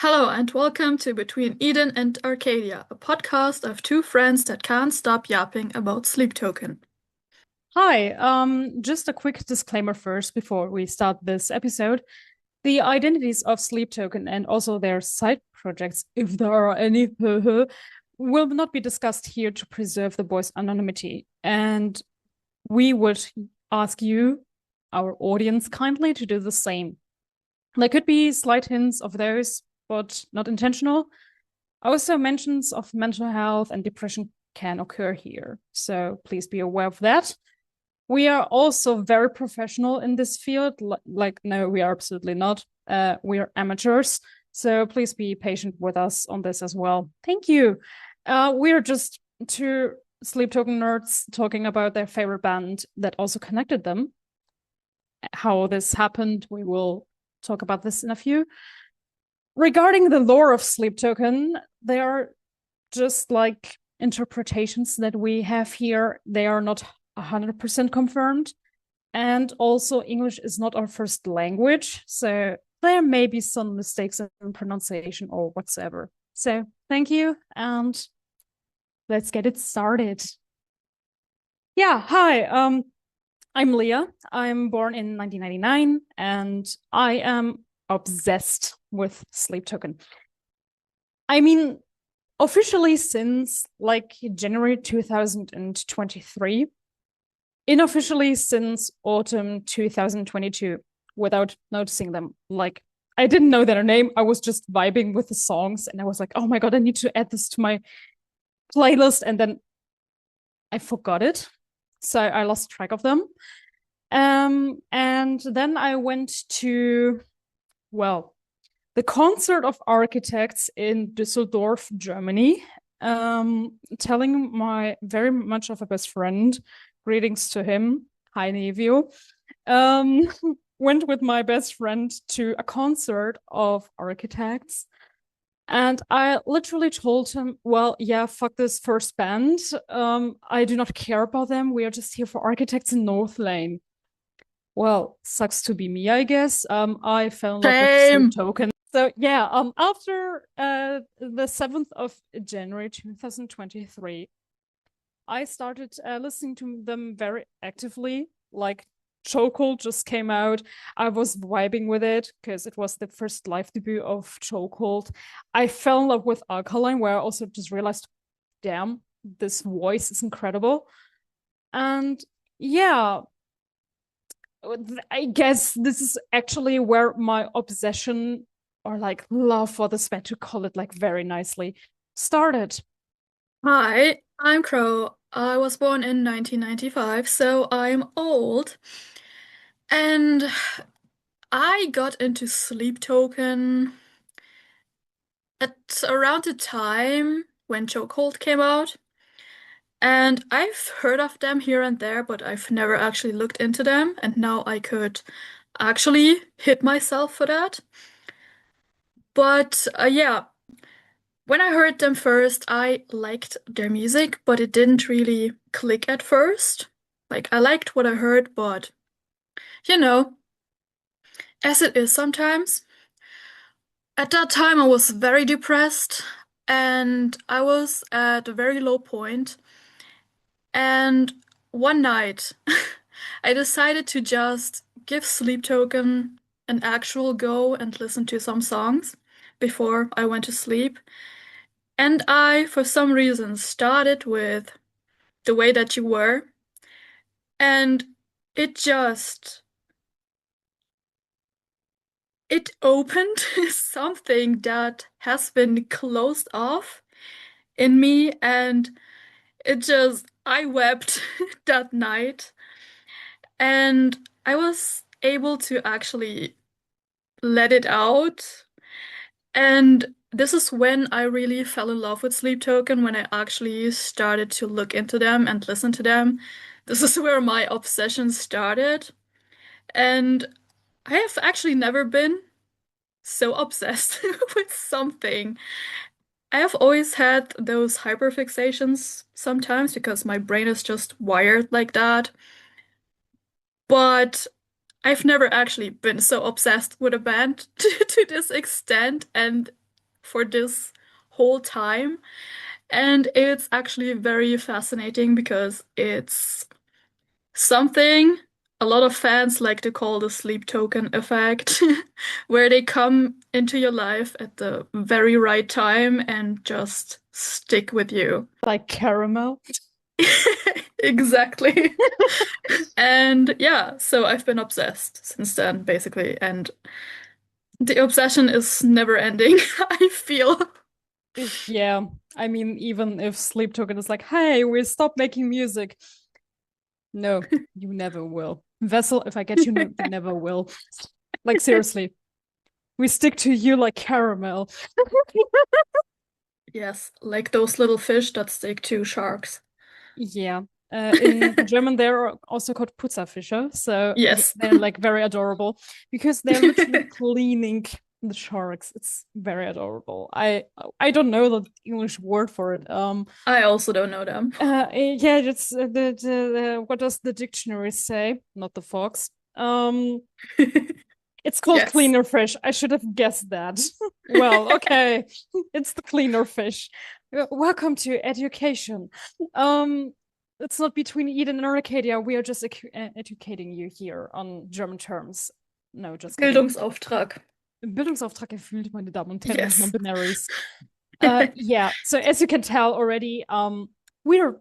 Hello and welcome to Between Eden and Arcadia, a podcast of two friends that can't stop yapping about Sleep Token. Hi, just a quick disclaimer first before we start this episode. The identities of Sleep Token and also their side projects, if there are any, will not be discussed here to preserve the boys' anonymity. And we would ask you, our audience, kindly to do the same. There could be slight hints of those, but not intentional. Also, mentions of mental health and depression can occur here. So please be aware of that. We are also very professional in this field. No, we are absolutely not. We are amateurs. So please be patient with us on this as well. Thank you. We are just two Sleep Token nerds talking about their favorite band that also connected them. How this happened, we will talk about this in a few. Regarding the lore of Sleep Token, they are just like interpretations that we have here. They are not 100% confirmed. And also, English is not our first language. So there may be some mistakes in pronunciation or whatsoever. So thank you. And let's get it started. Yeah. Hi. I'm Leah. I'm born in 1999 and I am obsessed with Sleep Token. I mean, officially since like January 2023, unofficially since autumn 2022 without noticing them. Like, I didn't know their name. I was just vibing with the songs and I was like, oh my God, I need to add this to my playlist. And then I forgot it. So I lost track of them. And then I went to, well, the concert of architects in Düsseldorf, Germany, telling my very much of a best friend, greetings to him, hi Nevio, um, went with my best friend to a concert of architects. And I literally told him, well, yeah, fuck this first band. I do not care about them. We are just here for architects in North Lane. Well, sucks to be me, I guess. I fell in love with Sleep Same! Token. So yeah, after the 7th of January 2023, I started listening to them very actively. Like Chokehold just came out. I was vibing with it because it was the first live debut of Chokehold. I fell in love with Alkaline, where I also just realized, damn, this voice is incredible. And yeah, I guess this is actually where my obsession or like love for this band, to call it like very nicely, started. Hi, I'm Crow. I was born in 1995, so I'm old. And I got into Sleep Token at around the time when Chokehold came out. And I've heard of them here and there, but I've never actually looked into them. And now I could actually hit myself for that. But yeah, when I heard them first, I liked their music, but it didn't really click at first. Like, I liked what I heard, but you know, as it is sometimes. At that time, I was very depressed and I was at a very low point. And one night, I decided to just give Sleep Token an actual go and listen to some songs before I went to sleep. And I, for some reason, started with The Way That You Were, and it just it opened something that has been closed off in me, and it just I wept that night, and I was able to actually let it out. And this is when I really fell in love with Sleep Token, when I actually started to look into them and listen to them. This is where my obsession started. And I have actually never been so obsessed with something. I have always had those hyperfixations sometimes because my brain is just wired like that. But I've never actually been so obsessed with a band to this extent. And for this whole time. And it's actually very fascinating because it's something a lot of fans like to call the sleep token effect, where they come into your life at the very right time and just stick with you. Like caramel. Exactly. And yeah, so I've been obsessed since then, basically. And the obsession is never ending, I feel. Yeah. I mean, even if Sleep Token is like, hey, we stop making music. No, you never will. Vessel, if I get you, no, you never will. Like, seriously, we stick to you like caramel. Yes, like those little fish that stick to sharks. Yeah. In German, they're also called Putzerfische. So yeah, Yes. they're like very adorable because they're literally cleaning the sharks. It's very adorable. I don't know the English word for it. I also don't know them. Yeah, it's what does the dictionary say? Not the fox. It's called Yes. cleaner fish. I should have guessed that. Well, okay. It's the cleaner fish. Welcome to education. Um, it's not between Eden and Arcadia. We are just educating you here on German terms. No, just kidding. Bildungsauftrag. Bildungsauftrag erfüllt, meine Damen und Herren, Yes. non-binaries. Yeah. So as you can tell already, we're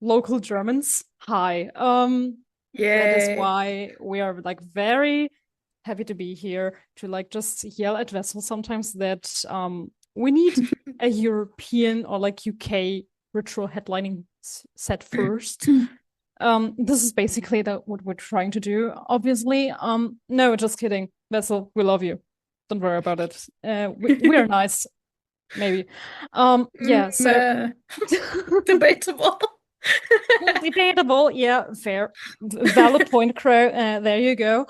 local Germans. Hi. That is Yay. why we are like very happy to be here to like just yell at Vessel sometimes that we need a European or like UK ritual headlining set first. This is basically what we're trying to do, obviously. No, just kidding. Vessel, we love you. Don't worry about it. We are nice, maybe. Yeah, so uh, debatable. debatable, yeah, fair. Valid point, Crow. There you go.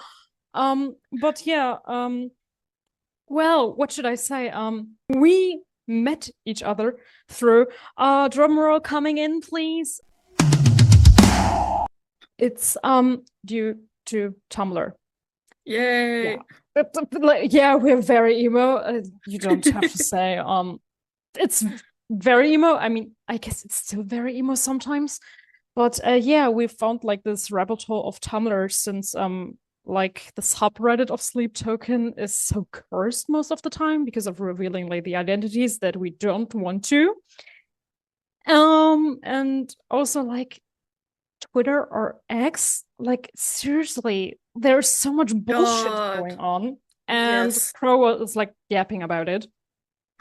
But yeah, well, what should I say? We met each other through drum roll coming in, please. It's due to Tumblr. Yeah. Yay. Yeah, we're very emo. You don't have to say. It's very emo. I mean, I guess it's still very emo sometimes. But yeah, we found like this rabbit hole of Tumblr since like the subreddit of Sleep Token is so cursed most of the time because of revealing like the identities that we don't want to. And also like Twitter or X, like seriously, there's so much bullshit God. going on. And Yes. Crow was like yapping about it.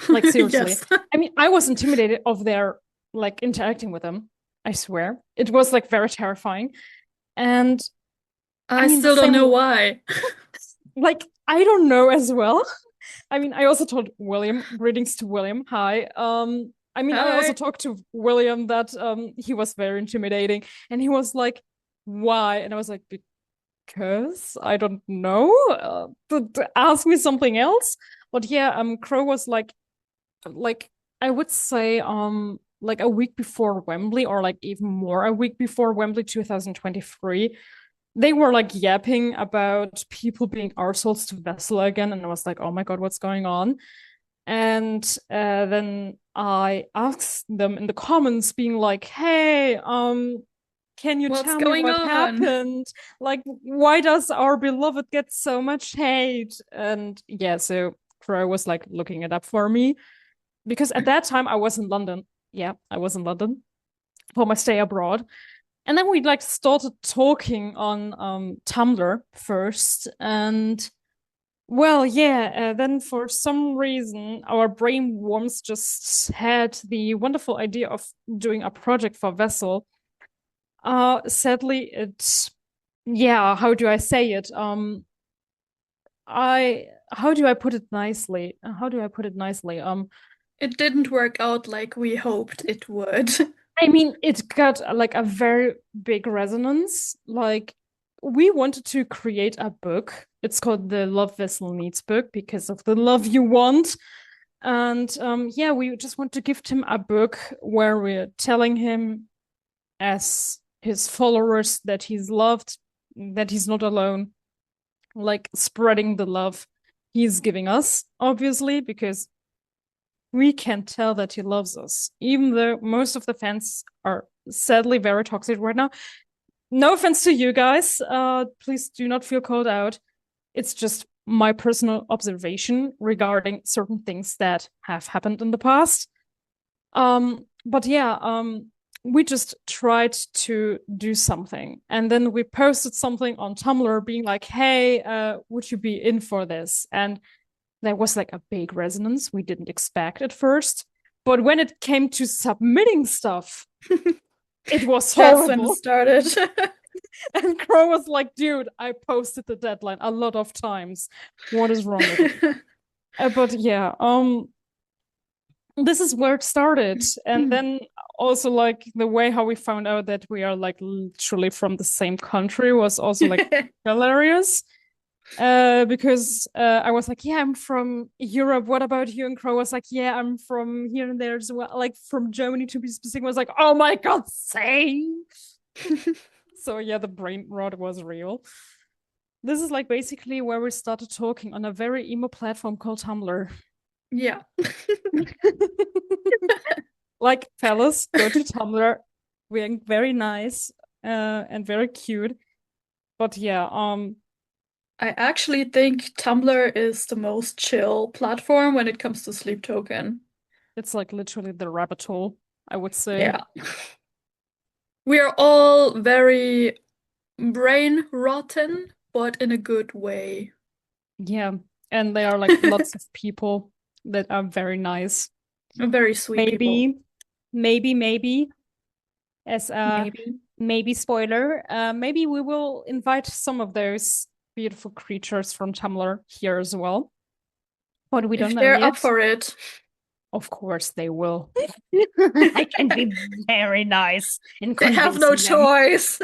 Like seriously. Yes. I mean, I was intimidated of their like interacting with them. I swear. It was like very terrifying. And I I mean the still don't know same why. like I don't know as well. I mean, I also told William, greetings to William. Hi. I mean, I also Hi. talked to William that he was very intimidating and he was like, why? And I was like, because I don't know. Ask me something else. But yeah, Crow was like I would say like a week before Wembley or like even more a week before Wembley 2023 they were like yapping about people being arseholes to Vessel again and I was like oh my god what's going on and then I asked them in the comments being like hey can you What's tell me going what on? happened like why does our beloved get so much hate and yeah so Crow was like looking it up for me because at that time I was in London. Yeah, I was in London for my stay abroad. And then we like started talking on Tumblr first. And well, yeah, then for some reason, our brain worms just had the wonderful idea of doing a project for Vessel. Sadly, yeah, how do I say it? How do I put it nicely? How do I put it nicely? It didn't work out like we hoped it would. I mean, it got like a very big resonance. Like, we wanted to create a book. It's called the Love Vessel Needs book because of the love you want. And yeah, we just want to gift him a book where we're telling him, as his followers, that he's loved, that he's not alone, like spreading the love he's giving us, obviously, because we can tell that he loves us, even though most of the fans are sadly very toxic right now. No offense to you guys. Please do not feel called out. It's just my personal observation regarding certain things that have happened in the past. But yeah, we just tried to do something. And then we posted something on Tumblr being like, hey, would you be in for this? And there was like a big resonance we didn't expect at first. But when it came to submitting stuff, it was That's when it horrible. started. And Crow was like, dude, I posted the deadline a lot of times. What is wrong with you? But yeah, this is where it started. And then also like the way how we found out that we are like literally from the same country was also like hilarious. Because I was like, yeah, I'm from Europe. What about you? And Crow was like, yeah, I'm from here and there as well, like from Germany to be specific. I was like, oh my god, same. So yeah, the brain rot was real. This is like basically where we started talking on a very emo platform called Tumblr. Yeah. Like, fellas, go to Tumblr. We're very nice and very cute. But yeah, I actually think Tumblr is the most chill platform when it comes to Sleep Token. it's like literally the rabbit hole, I would say. Yeah. We are all very brain rotten, but in a good way. Yeah. And there are like lots of people that are very nice. Very sweet people. Maybe, maybe, as a Maybe. maybe spoiler, maybe we will invite some of those beautiful creatures from Tumblr here as well. But we don't If know they're up yet. for it. Of course they will. I can be very nice in They have no convincing them. choice.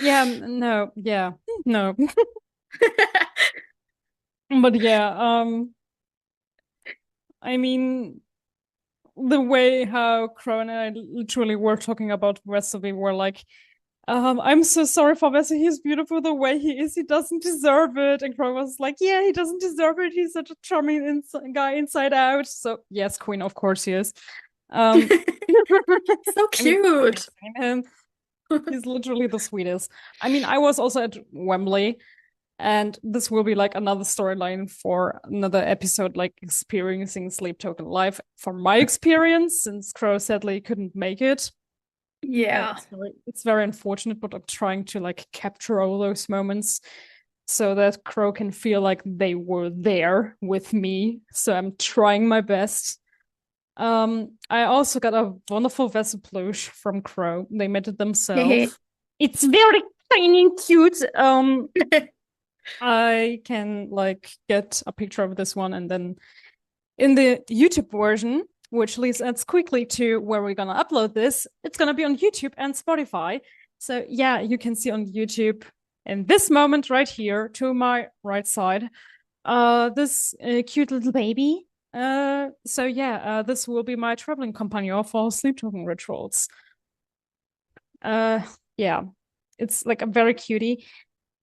Yeah, no, yeah, no. But yeah, I mean, the way how Crow and I literally were talking about Wesley, we were like, I'm so sorry for Wesley. He's beautiful the way he is. He doesn't deserve it. And Crow was like, yeah, he doesn't deserve it. He's such a charming guy inside out. So yes, Queen, of course he is. Um, So I mean, cute. him. He's literally the sweetest. I mean, I was also at Wembley, and this will be like another storyline for another episode, like experiencing Sleep Token live from my experience, since Crow sadly couldn't make it. Yeah. It's very unfortunate, but I'm trying to like capture all those moments so that Crow can feel like they were there with me. So I'm trying my best. I also got a wonderful vessel plush from Crow. They made it themselves. It's very tiny and cute. I can like get a picture of this one, and then in the YouTube version, which leads us quickly to where we're gonna upload this, it's gonna be on YouTube and Spotify. So yeah, you can see on YouTube in this moment right here to my right side, this cute little baby. So yeah, this will be my traveling companion for sleep talking rituals. Uh, yeah, it's like a very cutie.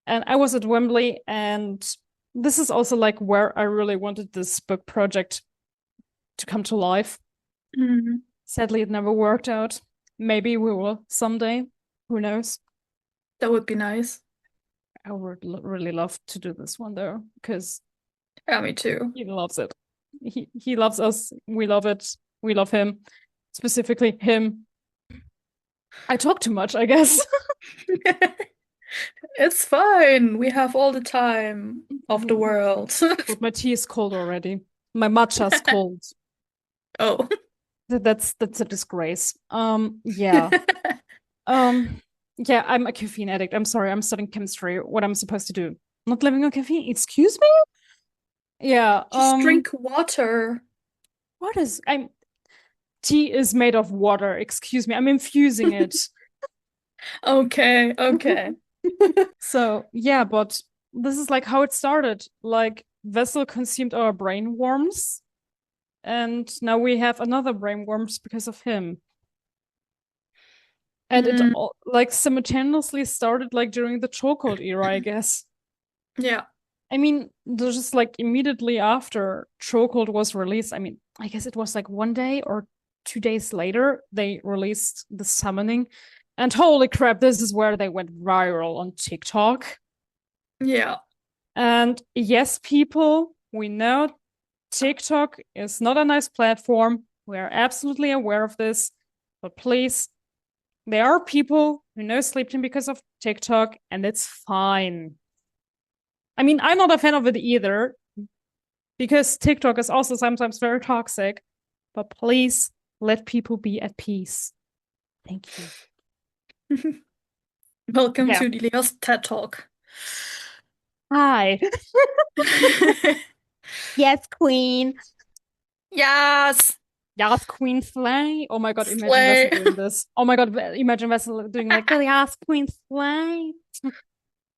And I was at Wembley, and this is also like where I really wanted this book project to come to life. Mm, Sadly, it never worked out. Maybe we will someday. Who knows? that would be nice. I would really love to do this one though, because Yeah, me too. he loves it. He loves us. We love it. We love him. Specifically him. I talk too much, I guess. It's fine. We have all the time of the world. But my tea is cold already. My matcha's cold. Oh. That's a disgrace. Yeah. Yeah, I'm a caffeine addict. I'm sorry, I'm studying chemistry. What I'm supposed to do? Not living on caffeine? Excuse me? Yeah, Just drink water. what is I'm tea is made of water. Excuse me. I'm infusing it. Okay, okay. So, yeah, but this is like how it started. Like Vessel consumed our brain worms, and now we have another brain worms because of him. And it Mm, like simultaneously started like during the chokehold era, I guess. yeah. I mean, just like immediately after Chokehold was released, I mean, I guess it was like 1 day or 2 days later, they released the summoning. And holy crap, this is where they went viral on TikTok. Yeah. And yes, people, we know TikTok is not a nice platform. We are absolutely aware of this. But please, there are people who know sleeping because of TikTok, and it's fine. I mean, I'm not a fan of it either because TikTok is also sometimes very toxic. But please let people be at peace. Thank you. Welcome Yeah. to Delia's TED Talk. Hi. Yes, Queen. Yes, Yes, Queen Slay. Oh my god, imagine Vessel slay. doing this. Oh my god, imagine Vessel doing like, yes, Queen Slay.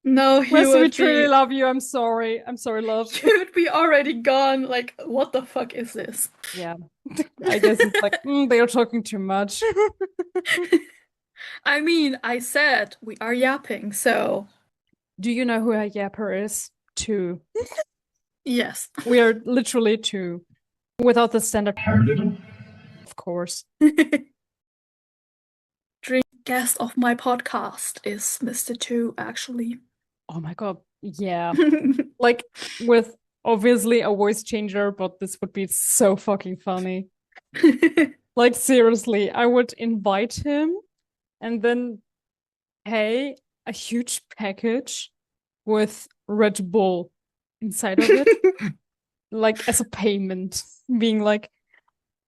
No, he Vessel, we would truly be love you. I'm sorry. I'm sorry, love. he would be already gone. Like, what the fuck is this? Yeah. I guess it's like, they are talking too much. I mean, I said we are yapping, so Do you know who a yapper is? Two. yes. We are literally two. Without the standard, of course. Dream guest of my podcast is Mr. Two, actually. Oh my god. Yeah. Like with obviously a voice changer, but this would be so fucking funny. Like seriously, I would invite him and then pay a huge package with Red Bull inside of it, like as a payment, being like,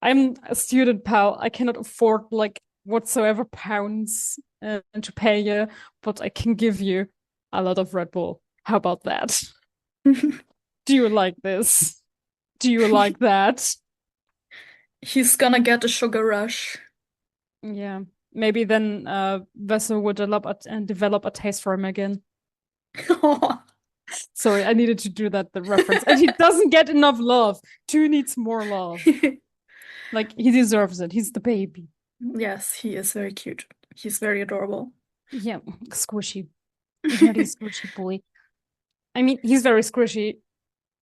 I'm a student, pal. I cannot afford like whatsoever pounds to pay you, but I can give you a lot of Red Bull. How about that? Do you like this? Do you like that? He's gonna get a sugar rush. Yeah. Maybe then Vessel would develop a taste for him again. Sorry, I needed to do that, the reference. And he doesn't get enough love. Two needs more love. Like, he deserves it. He's the baby. Yes, he is very cute. He's very adorable. Yeah, squishy. Very squishy boy. I mean, he's very squishy,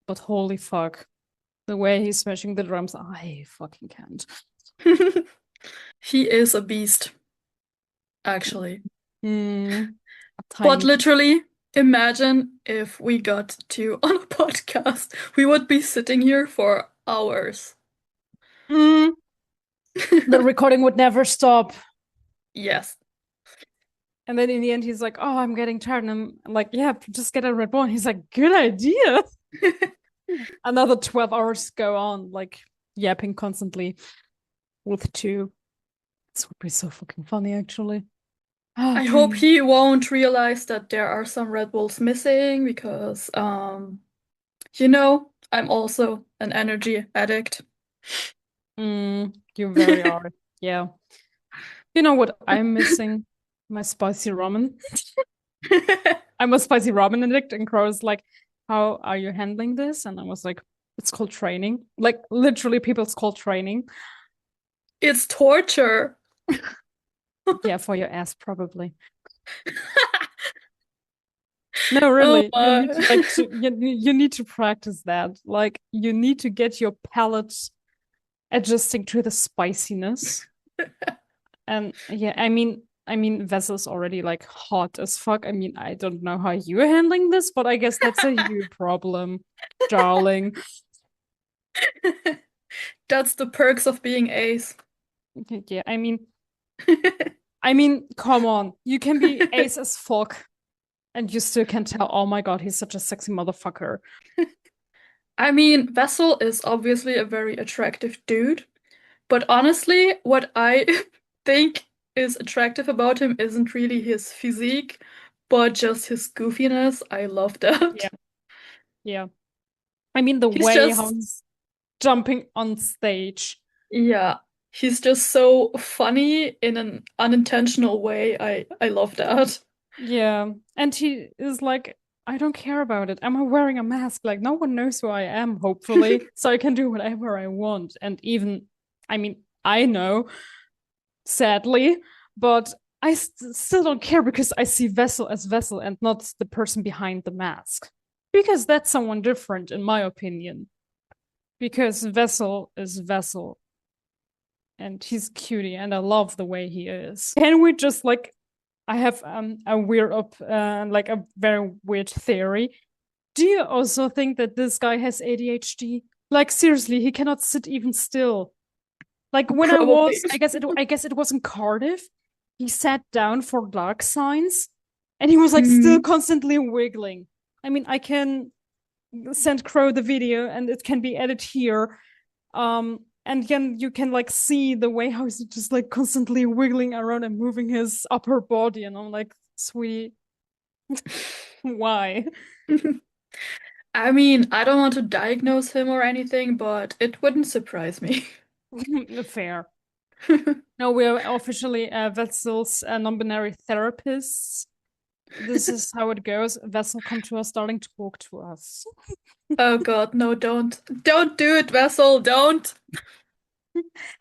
but holy fuck. The way he's smashing the drums, I fucking can't. He is a beast, actually. A But tiny. literally, imagine if we got to on a podcast, we would be sitting here for hours. Mm, the recording would never stop. Yes. And then in the end, he's like, "Oh, I'm getting tired." And I'm like, "Yeah, just get a Red Bull." And he's like, "Good idea." Another 12 hours go on, like yapping constantly with two. This would be so fucking funny, actually. Oh, I hope dream. he won't realize that there are some Red Bulls missing because, I'm also an energy addict. You very are. Yeah. You know what I'm missing? My spicy ramen. I'm a spicy ramen addict, and Crow's like, "How are you handling this?" And I was like, "It's called training." Like literally, people's called training. It's torture. Yeah, for your ass, probably. No, Oh really, you need to my. like you need to practice that. Like you need to get your palate adjusting to the spiciness. And yeah, I mean, Vessel's already like hot as fuck. I mean, I don't know how you're handling this, but I guess that's a you problem, darling. That's the perks of being ace. Yeah, I mean, come on. You can be ace as fuck and you still can tell, oh my god, he's such a sexy motherfucker. I mean, Vessel is obviously a very attractive dude, but honestly, what I think is attractive about him isn't really his physique, but just his goofiness. I love Yeah, that. yeah. I mean, the He's way how just, he's jumping on stage. yeah, he's just so funny in an unintentional way. I love that. Yeah. And he is like, I don't care about it. Am I wearing a mask? Like, no one knows who I am, hopefully. So I can do whatever I want. And even, I mean, I know, sadly, but I still don't care because I see Vessel as Vessel and not the person behind the mask. Because that's someone different, in my opinion. Because Vessel is Vessel, and he's cutie, and I love the way he is. Can we just like I have a like a very weird theory. Do you also think that this guy has ADHD? Like seriously, he cannot sit even still. Like when Probably. I guess it was in Cardiff. He sat down for dark signs, and he was like still Hmm. constantly wiggling. I mean, I can send Crow the video, and it can be edited here. And then you can like see the way how he's just like constantly wiggling around and moving his upper body, and I'm like, sweetie, why? I mean, I don't want to diagnose him or anything, but it wouldn't surprise me. Fair. No, we are officially Vessel's non-binary therapists. This is how it goes. Vessel, come to us, darling, talk to us. Oh God, no, don't. Don't do it, Vessel, don't.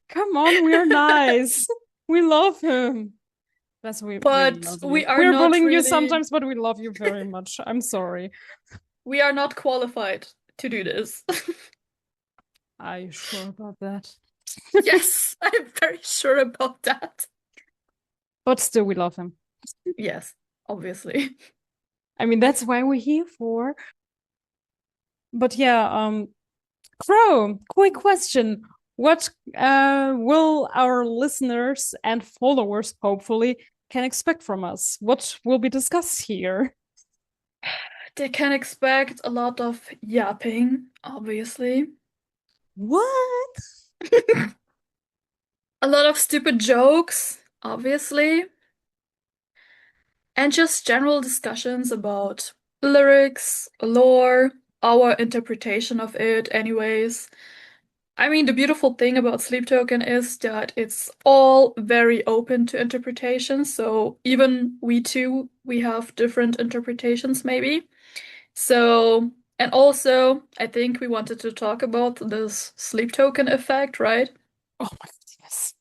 Come on, we are nice. We love him. Vessel, we really But love you. we are We're not bullying you really, sometimes, but we love you very much. I'm sorry. we are not qualified to do this. Are you sure about that? Yes, I'm very sure about that. But still, we love him. Yes, obviously. I mean, that's why we're here for. But yeah, Crow, quick question. What will our listeners and followers hopefully can expect from us? What will be discussed here? They can expect a lot of yapping, obviously. What? A lot of stupid jokes, obviously. And just general discussions about lyrics, lore, our interpretation of it, anyways. I mean, the beautiful thing about Sleep Token is that it's all very open to interpretation. So even we too, we have different interpretations, maybe. So, and also, I think we wanted to talk about this Sleep Token effect, right? Oh my goodness.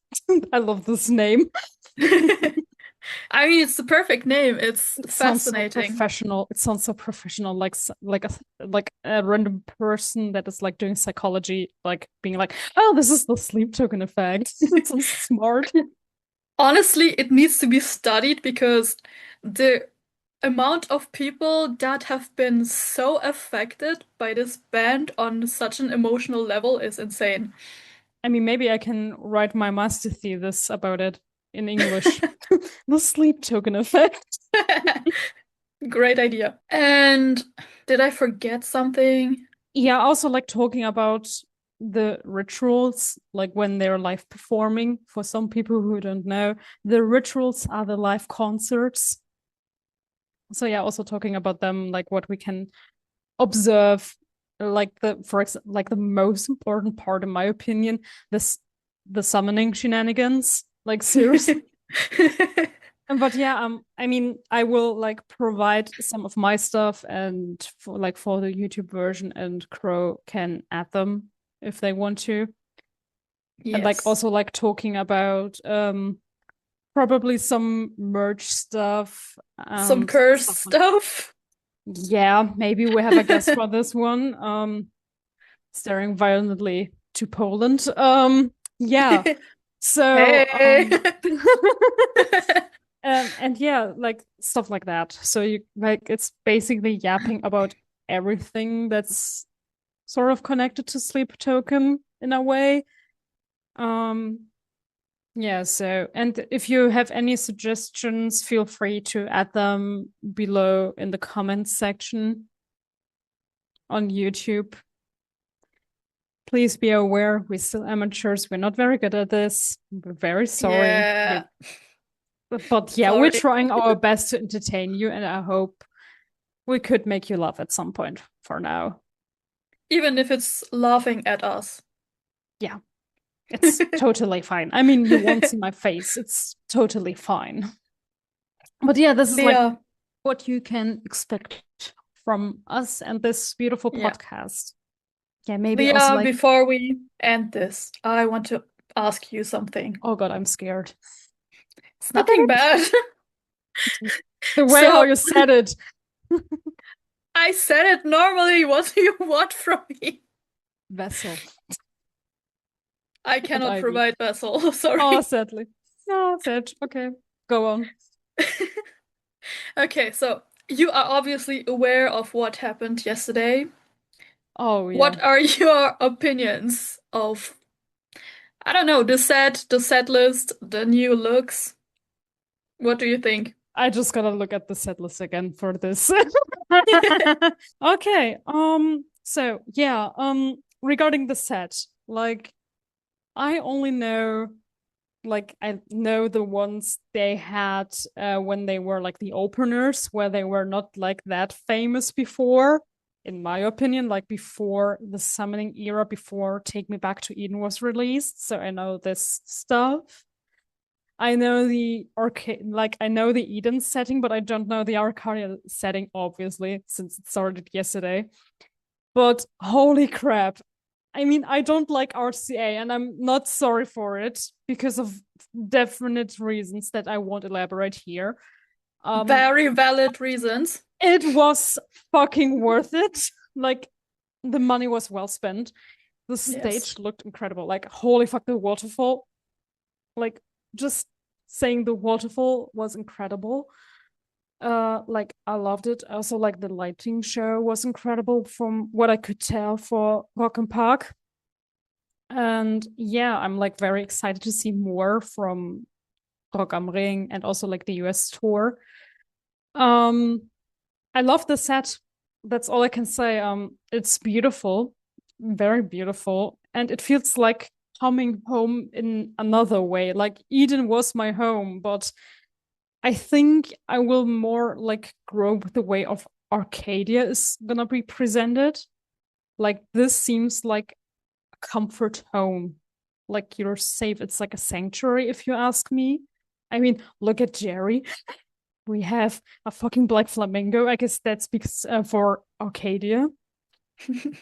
I love this name. I mean, it's the perfect name. It's It sounds so fascinating. professional. It sounds so professional, like a random person that is like doing psychology, like being like, "Oh, this is the sleep token effect." It's so smart. Honestly, it needs to be studied because the amount of people that have been so affected by this band on such an emotional level is insane. I mean, maybe I can write my master thesis about it in English. The sleep token effect. Great idea. And did I forget something? Yeah, also like talking about the rituals, like when they're live performing. For some people who don't know, the rituals are the live concerts. So yeah, also talking about them, like what we can observe, like like the most important part, in my opinion, this the summoning shenanigans. Like seriously. But yeah, I mean, I will like provide some of my stuff and for the YouTube version, and Crow can add them if they want to. And like Yes. also like talking about probably some merch stuff Some and cursed stuff like stuff. yeah, maybe we have a guest for this one. Staring violently to Poland. Yeah. So Hey. and yeah, like stuff like that. So you like it's basically yapping about everything that's sort of connected to Sleep Token in a way. Um yeah, so and if you have any suggestions, feel free to add them below in the comments section on YouTube. Please be aware, we're still amateurs. We're not very good at this. We're very sorry. Yeah. But yeah, we're Sorry. trying our best to entertain you, and I hope we could make you laugh at some point for now. Even if it's laughing at us. Yeah, it's totally fine. I mean, you won't see my face. It's totally fine. But yeah, this is like Leah, what you can expect from us and this beautiful yeah. podcast. Yeah, maybe also Leah, like, before we end this, I want to ask you something. oh God, I'm scared. It's nothing bad. The way how So, you said it. I said it normally. What do you want from me? Vessel I and cannot Ivy. provide vessel. Oh, Sorry. sadly. Oh, sad. Okay, go on. Okay, so you are obviously aware of what happened yesterday. Oh, yeah. What are your opinions of, I don't know, the set list, the new looks? What do you think? I just gotta look at the set list again for this. Okay. So yeah, regarding the set, like I only know like I know the ones they had when they were like the openers, where they were not like that famous before, in my opinion, like before the summoning era, before Take Me Back to Eden was released. So I know this stuff. I know the arcade, like I know the Eden setting, but I don't know the Arcadia setting, obviously, since it started yesterday. But holy crap. I mean, I don't like RCA and I'm not sorry for it because of definite reasons that I won't elaborate here. Um, Very valid reasons. it was fucking worth it. Like the money was well spent. The Yes. stage looked incredible. Like holy fuck, the waterfall. Like just saying the waterfall was incredible. Like I loved it. Also, like the lighting show was incredible from what I could tell for Rock and Park. And yeah, I'm like very excited to see more from Rock am Ring and also like the US tour. Um, I love the set. That's all I can say. It's beautiful, very beautiful, and it feels like coming home in another way. Like Eden was my home, but I think I will more like grow with the way of Arcadia is gonna be presented. Like this seems like a comfort home. Like you're safe. It's like a sanctuary, if you ask me. I mean, look at Jerry. We have a fucking black flamingo. I guess that speaks for Arcadia.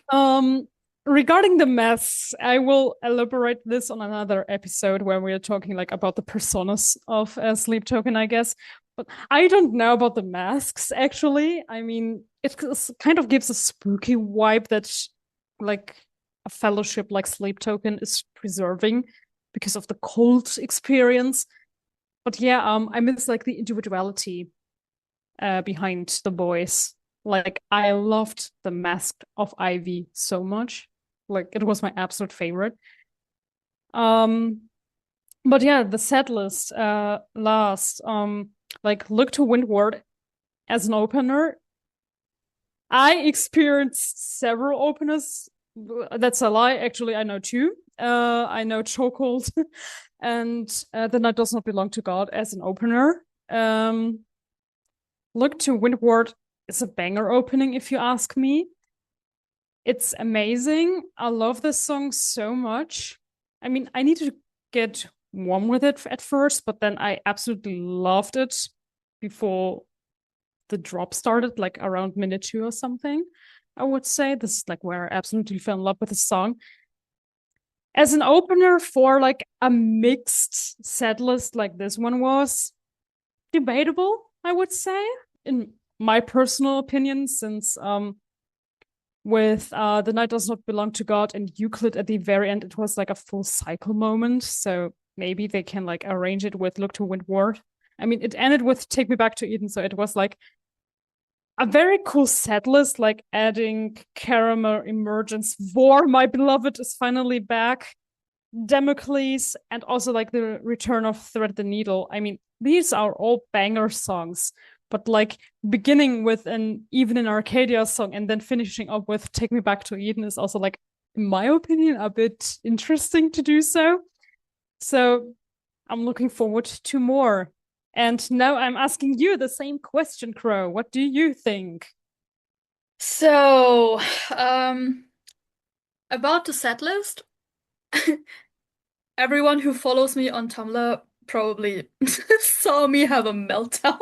Um, Regarding the masks, I will elaborate this on another episode where we are talking like about the personas of Sleep Token, I guess. But I don't know about the masks actually. I mean, it kind of gives a spooky vibe that like a fellowship like Sleep Token is preserving because of the cult experience. But yeah, I miss like the individuality behind the boys. Like I loved the mask of Ivy so much. Like it was my absolute favorite. Um, but yeah, the set list last like Look to Windward as an opener. I experienced several openers. That's a lie. Actually, I know two. I know Chokehold and The Night Does Not Belong to God as an opener. Look to Windward is a banger opening, if you ask me. It's amazing. I love this song so much. I mean, I need to get warm with it at first, but then I absolutely loved it before the drop started, like around minute two or something. I would say this is like where I absolutely fell in love with the song. As an opener for like a mixed set list like this one was, debatable, I would say, in my personal opinion, since with The Night Does Not Belong to God and Euclid at the very end, it was like a full cycle moment. So maybe they can like arrange it with Look to Windward. I mean, it ended with Take Me Back to Eden, so it was like a very cool set list, like adding Caramel Emergence, War, My Beloved is finally back, Democles, and also like the return of Thread the Needle. I mean, these are all banger songs, but like beginning with an Even in Arcadia song and then finishing up with Take Me Back to Eden is also like, in my opinion, a bit interesting to do so. So I'm looking forward to more. And now I'm asking you the same question, Crow. What do you think? So, about the set list, everyone who follows me on Tumblr probably saw me have a meltdown.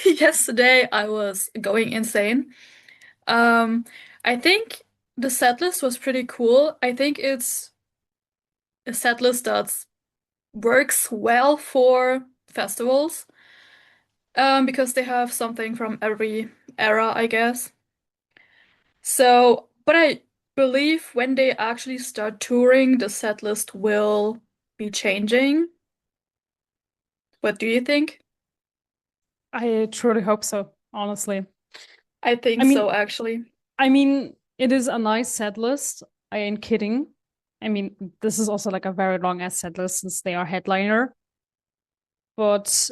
Yesterday, I was going insane. Um, I think the set list was pretty cool. I think it's a set list that works well for festivals, because they have something from every era, I guess. So, but I believe when they actually start touring, the set list will be changing. What do you think? I truly hope so, honestly. I I think mean, so, actually. it is a nice set list. I ain't kidding. I mean, this is also like a very long ass set list since they are headliner, but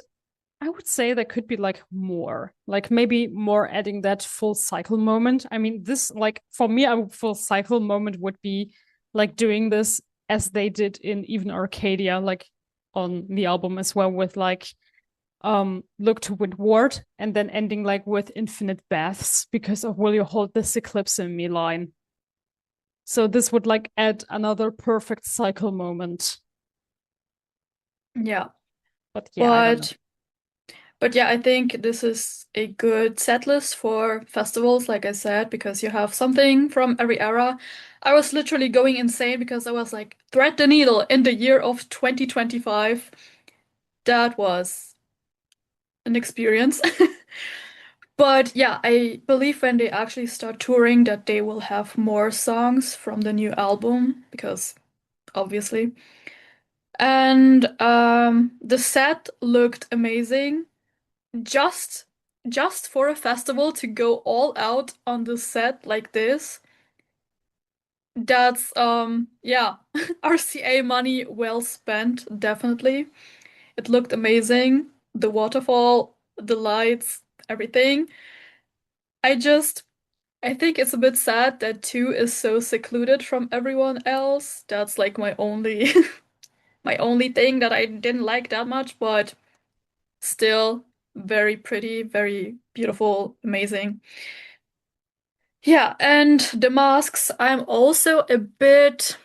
I would say there could be like more, like maybe more adding that full cycle moment. I mean, this like for me, a full cycle moment would be like doing this as they did in even Arcadia, like on the album as well, with like look to windward and then ending like with infinite baths because of will you hold this eclipse in me line. So this would like add another perfect cycle moment. Yeah. But yeah, I don't know. But yeah, I think this is a good set list for festivals, like I said, because you have something from every era. I was literally going insane because I was like, thread the needle in the year of 2025. That was an experience. But yeah, I believe when they actually start touring that they will have more songs from the new album because obviously. And the set looked amazing. Just just for a festival to go all out on the set like this, that's yeah, RCA money well spent, definitely. It looked amazing. The waterfall, the lights, everything. I just I think it's a bit sad that 2 is so secluded from everyone else. That's like my only my only thing that I didn't like that much, but still very pretty, very beautiful, amazing. Yeah, and the masks, I'm also a bit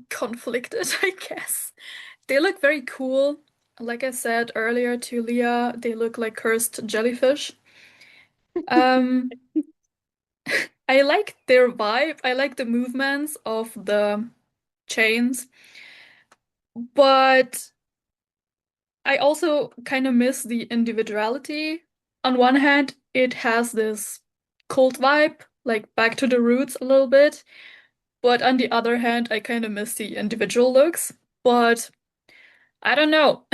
conflicted, I guess. They look very cool. Like I said earlier to Leah, they look like cursed jellyfish. Um, I like their vibe. I like the movements of the chains, but I also kind of miss the individuality. On one hand, it has this cult vibe, like back to the roots a little bit. But on the other hand, I kind of miss the individual looks. But I don't know.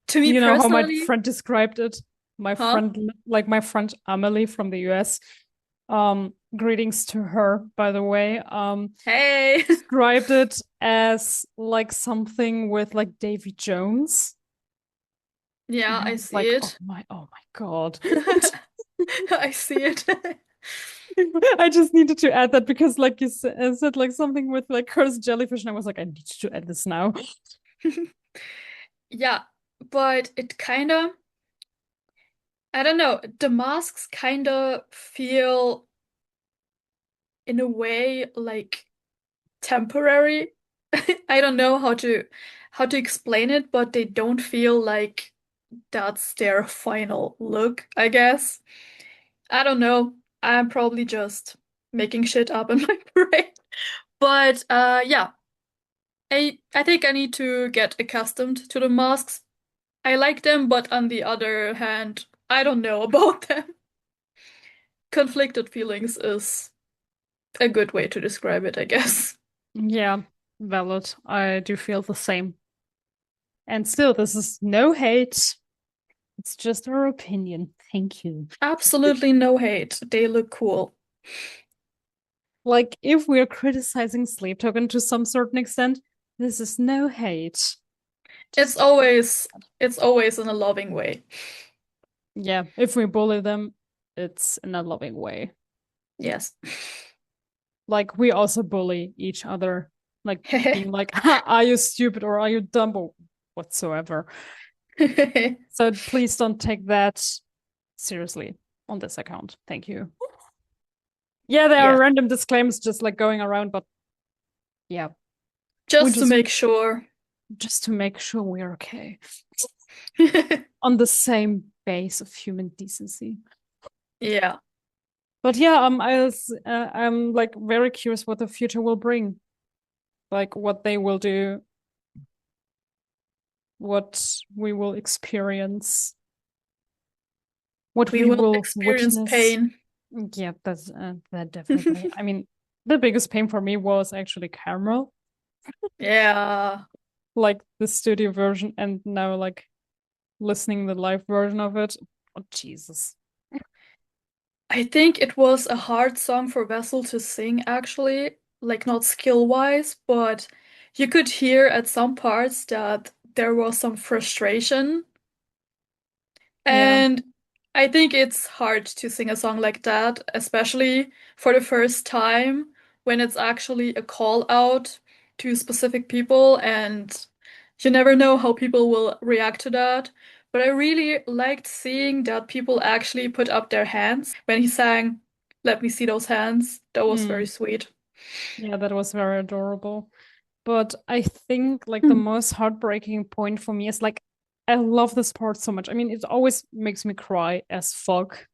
To me You know how my personally, friend described it? huh? My friend Amelie from the US. Greetings to her, by the way. Hey. Described it as like something with like Davy Jones. Yeah, And I I was see like, it. oh my God. I see it. I just needed to add that because like you said like something with like cursed jellyfish, and I was like, I need to add this now. Yeah, but it kind of, I don't know, the masks kind of feel in a way like temporary. I don't know how to explain it, but they don't feel like that's their final look, I guess. I don't know. I'm probably just making shit up in my brain. But yeah, I think I need to get accustomed to the masks. I like them, but on the other hand, I don't know about them. Conflicted feelings is a good way to describe it, I guess. Yeah, valid. I do feel the same. And still, this is no hate. It's just our opinion. Thank you. Absolutely no hate. They look cool. Like, if we're criticizing Sleep Token to some certain extent, this is no hate. It's Just, always it's always in a loving way. yeah, if we bully them, it's in a loving way. Yes. Like, we also bully each other, like being like, are you stupid or are you dumb or whatsoever. So please don't take that seriously on this account. Thank you. Yeah, there are Yes. random disclaimers just like going around, but yeah, we Just to make just sure. to make sure we're okay on the same base of human decency. Yeah. But yeah, I'm like very curious what the future will bring, like what they will do, what we will experience, what We we will will experience witness. pain. Yeah, that's that definitely. I mean, the biggest pain for me was actually Caramel, Yeah. like the studio version, and now like listening the live version of it. Oh, Jesus. I think it was a hard song for Vessel to sing, actually, like not skill-wise, but you could hear at some parts that there was some frustration. Yeah. And I think it's hard to sing a song like that, especially for the first time when it's actually a call out to specific people, and you never know how people will react to that. But I really liked seeing that people actually put up their hands when he sang, "Let me see those hands." That was very Mm. sweet. Yeah, that was very adorable. But I think like the Hmm. most heartbreaking point for me is like I love this part so much. I mean, it always makes me cry as fuck.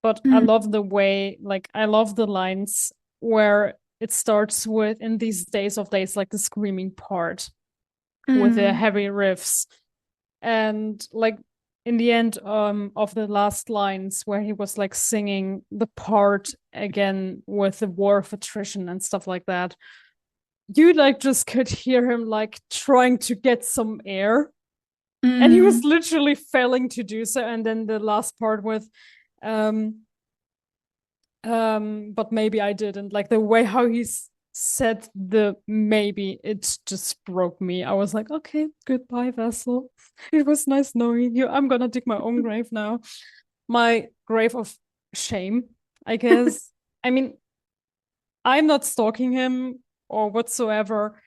But I Mm. love the way, like, I love the lines where it starts with in these days of days, like the screaming part with the Mm. heavy riffs. And like in the end of the last lines where he was like singing the part again with the war of attrition and stuff like that, you like just could hear him like trying to get some air. And he was Mm. literally failing to do so. And then the last part with um but maybe I didn't. Like the way how said the maybe, it just broke me. I was like, okay, goodbye, Vessel. It was nice knowing you. I'm gonna dig my own grave now. My grave of shame, I guess. I mean, I'm not stalking him or whatsoever.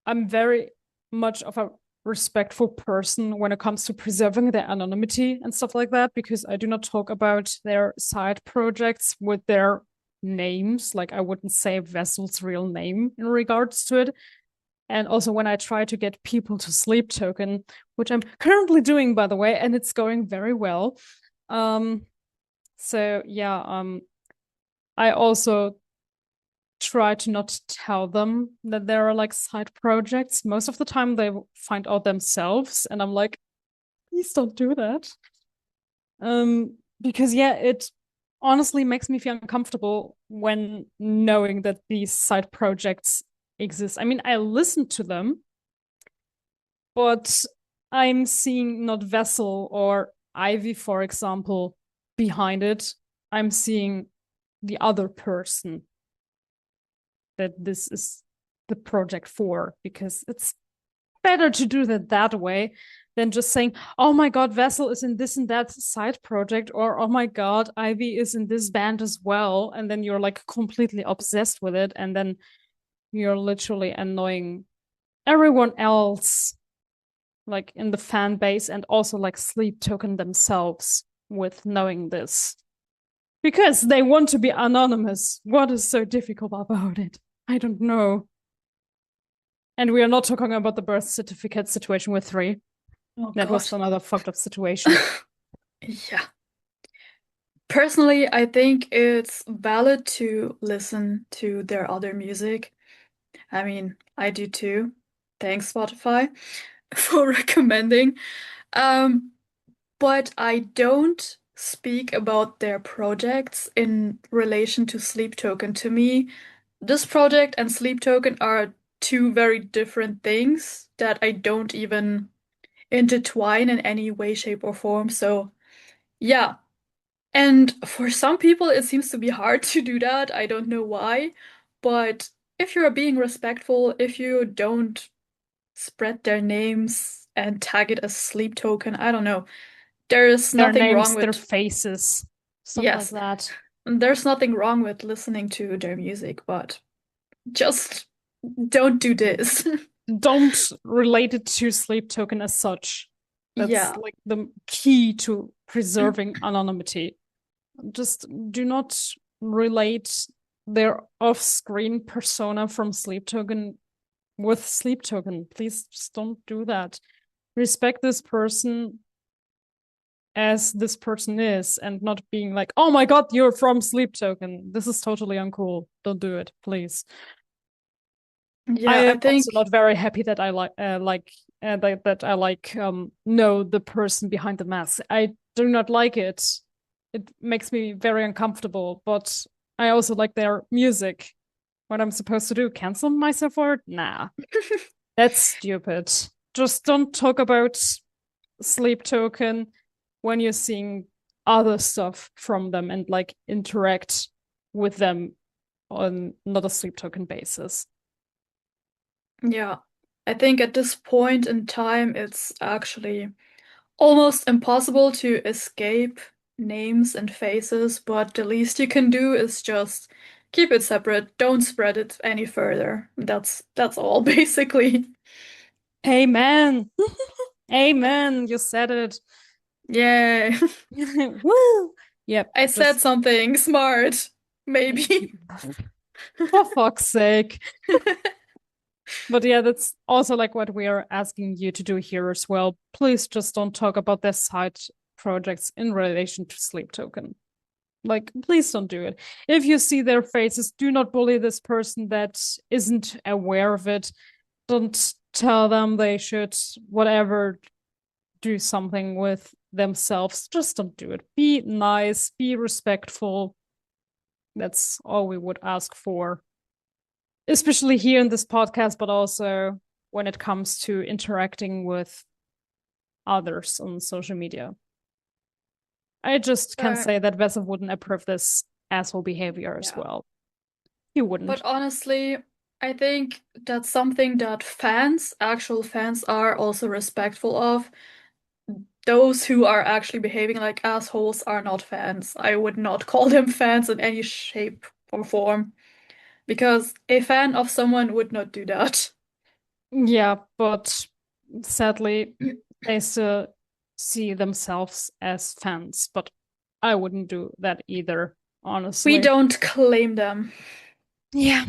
I'm very much of a respectful person when it comes to preserving their anonymity and stuff like that, because I do not talk about their side projects with their names. Like I wouldn't say Vessel's real name in regards to it. And also when I try to get people to sleep token, which I'm currently doing by the way, and it's going very well. Um so yeah, I also try to not tell them that there are like side projects. Most of the time they find out themselves and I'm like, please don't do that. Because yeah, it honestly makes me feel uncomfortable when knowing that these side projects exist. I mean, I listen to them, but I'm seeing not Vessel or Ivy, for example, behind it. I'm seeing the other person that this is the project for, because it's better to do that way than just saying, oh my God, Vessel is in this and that side project, or oh my God, Ivy is in this band as well. And then you're like completely obsessed with it. And then you're literally annoying everyone else, like in the fan base, and also like Sleep Token themselves with knowing this. Because they want to be anonymous. What is so difficult about it? I don't know. And we are not talking about the birth certificate situation with three. Oh That was God. another fucked up situation. Yeah. Personally, I think it's valid to listen to their other music. I mean, I do too. Thanks, Spotify, for recommending. Um, but I don't speak about their projects in relation to Sleep Token. To me, this project and Sleep Token are two very different things that I don't even intertwine in any way, shape, or form. So, yeah. And for some people, it seems to be hard to do that. I don't know why. But if you're being respectful, if you don't spread their names and tag it as Sleep Token, I don't know. There's Their nothing wrong names, their with, faces, stuff like yes, that. there's nothing wrong with listening to their music, but just don't do this. Don't relate it to Sleep Token as such. That's Yeah. like the key to preserving anonymity. Just do not relate their off-screen persona from Sleep Token with Sleep Token. Please just don't do that. Respect this person as this person is, and not being like, oh my God, you're from Sleep Token. This is totally uncool. Don't do it, please. I Yeah, I am also think not very happy that I that I like know the person behind the mask. I do not like it. it makes me very uncomfortable. But I also like their music. What I'm supposed to do? Cancel myself for it? Nah, that's stupid. Just don't talk about Sleep Token when you're seeing other stuff from them and like interact with them on not a Sleep Token basis. Yeah. I think at this point in time, it's actually almost impossible to escape names and faces, but the least you can do is just keep it separate. Don't spread it any further. That's all basically. Amen. Amen. You said it. Yay. Woo. Yep. I said Just something smart. Maybe. for fuck's sake. But yeah, that's also like what we are asking you to do here as well. Please just don't talk about their side projects in relation to Sleep Token. Like, please don't do it. If you see their faces, do not bully this person that isn't aware of it. Don't tell them they should, whatever, do something with themselves. Just don't do it. Be nice, be respectful. That's all we would ask for, especially here in this podcast, but also when it comes to interacting with others on social media. I just can But say that Vesa wouldn't approve this asshole behavior as yeah. well. He But wouldn't. honestly, I think that's something that fans, actual fans, are also respectful of. Those who are actually behaving like assholes are not fans. I would not call them fans in any shape or form because a fan of someone would not do that. Yeah, but sadly, they still see themselves as fans. But I wouldn't do that either, We honestly. don't claim them. Yeah,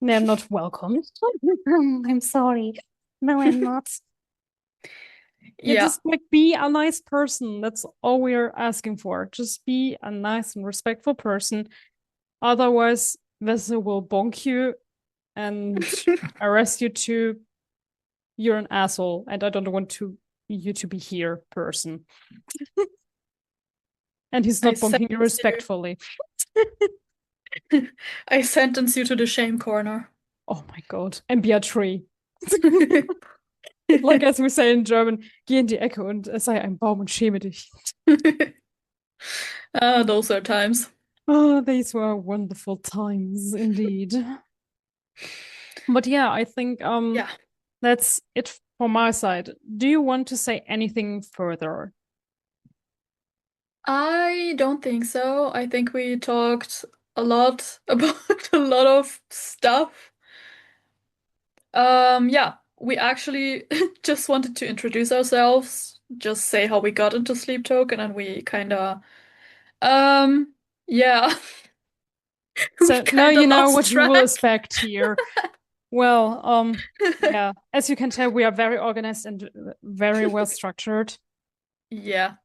they're not welcome. I'm sorry. No, I'm not. Yeah, Yeah. just like be a nice person. That's all we're asking for. Just be a nice and respectful person. Otherwise, Vessel will bonk you and arrest you too. You're an asshole, and I don't want you to be here, person. And he's I not bonking you sentence respectfully. you. I sentence you to the shame corner. Oh my god. And be a tree. Like as we say in German, geh in die Ecke und sei ein Baum und schäme dich. Ah, those are times. Oh, these were wonderful times indeed. But yeah, I think Yeah. that's it for my side. Do you want to say anything further? I don't think so. I think we talked a lot about a lot of stuff. Yeah, we actually just wanted to introduce ourselves, just say how we got into Sleep Token, and we um, yeah, we So now you know lost what you will track. expect here. Well, yeah, as you can tell, we are very organized and very well structured. Yeah.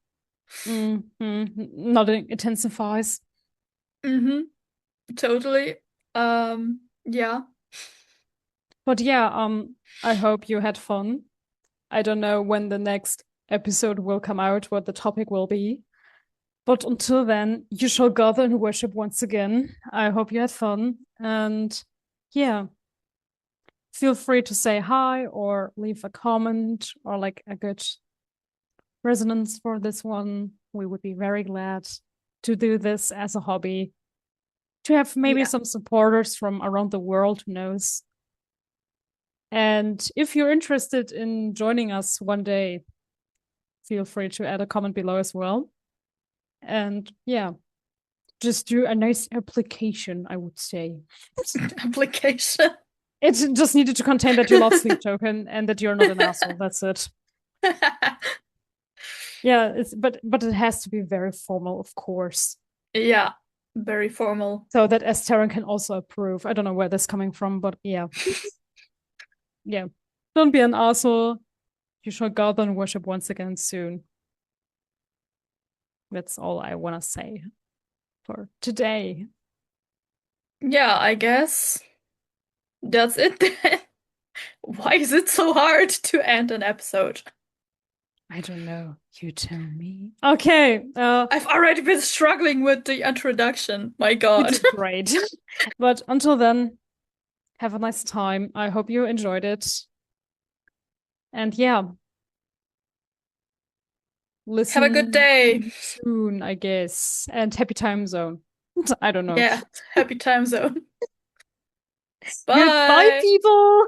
Nodding intensifies. Mm-hmm. Totally. Yeah. But yeah, I hope you had fun. I don't know when the next episode will come out, what the topic will be. But until then, you shall gather and worship once again. I hope you had fun. And yeah, feel free to say hi or leave a comment or like a good resonance for this one. We would be very glad to do this as a hobby, to have maybe Yeah. some supporters from around the world, who knows. And if you're interested in joining us one day, feel free to add a comment below as well. And yeah, just do a nice application, I would say. Application. It just needed to contain that you love Sleep Token and that you're not an asshole. That's it. Yeah, but it has to be very formal, of course, Yeah. Very formal. so that Esterin can also approve. I don't know where this is coming from, but yeah, yeah. Don't be an asshole. You shall gather and worship once again soon. That's all I want to say for today. Yeah, I guess that's it then. Why is it so hard to end an episode? I don't know. You tell me. Okay. I've already been struggling with the introduction. My You God. did great. But until then, have a nice time. I hope you enjoyed it. And yeah, Have a good listen day. soon, I guess. And happy time zone. I don't know. Yeah, happy time zone. Goodbye, Bye. people.